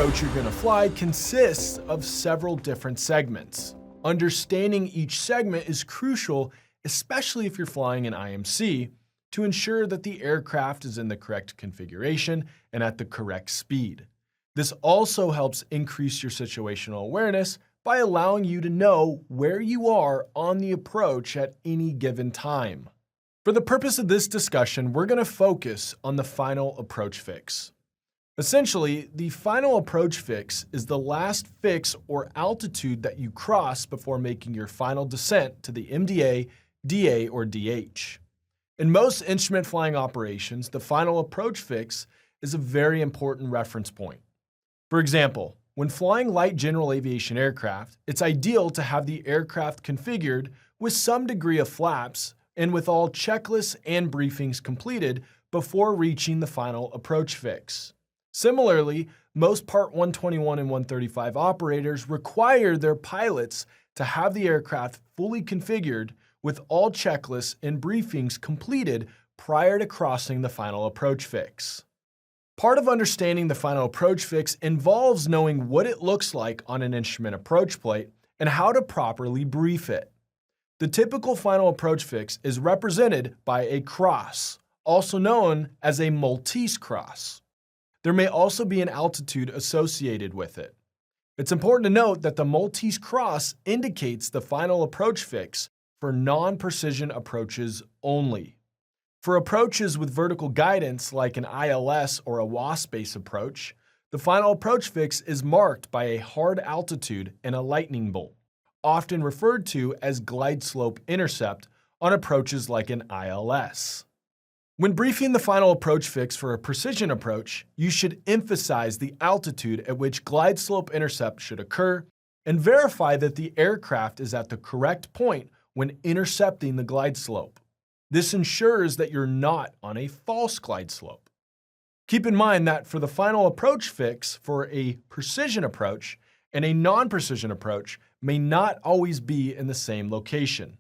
approach you're going to fly consists of several different segments. Understanding each segment is crucial, especially if you're flying an IMC, to ensure that the aircraft is in the correct configuration and at the correct speed. This also helps increase your situational awareness by allowing you to know where you are on the approach at any given time. For the purpose of this discussion, we're going to focus on the final approach fix. Essentially, the final approach fix is the last fix or altitude that you cross before making your final descent to the MDA, DA, or DH. In most instrument flying operations, the final approach fix is a very important reference point. For example, when flying light general aviation aircraft, it's ideal to have the aircraft configured with some degree of flaps and with all checklists and briefings completed before reaching the final approach fix. Similarly, most Part 121 and 135 operators require their pilots to have the aircraft fully configured with all checklists and briefings completed prior to crossing the final approach fix. Part of understanding the final approach fix involves knowing what it looks like on an instrument approach plate and how to properly brief it. The typical final approach fix is represented by a cross, also known as a Maltese cross. There may also be an altitude associated with it. It's important to note that the Maltese cross indicates the final approach fix for non-precision approaches only. For approaches with vertical guidance like an ILS or a WASP-based approach, the final approach fix is marked by a hard altitude and a lightning bolt, often referred to as glide slope intercept on approaches like an ILS. When briefing the final approach fix for a precision approach, you should emphasize the altitude at which glide slope intercept should occur and verify that the aircraft is at the correct point when intercepting the glide slope. This ensures that you're not on a false glide slope. Keep in mind that for the final approach fix for a precision approach and a non-precision approach may not always be in the same location.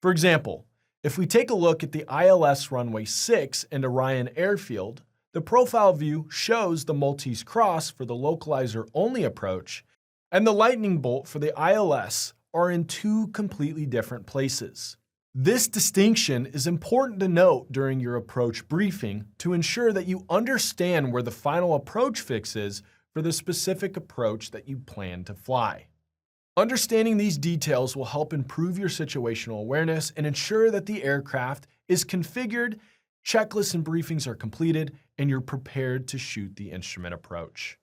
For example, if we take a look at the ILS runway 6 and Orion Airfield, the profile view shows the Maltese cross for the localizer-only approach and the lightning bolt for the ILS are in two completely different places. This distinction is important to note during your approach briefing to ensure that you understand where the final approach fix is for the specific approach that you plan to fly. Understanding these details will help improve your situational awareness and ensure that the aircraft is configured, checklists and briefings are completed, and you're prepared to shoot the instrument approach.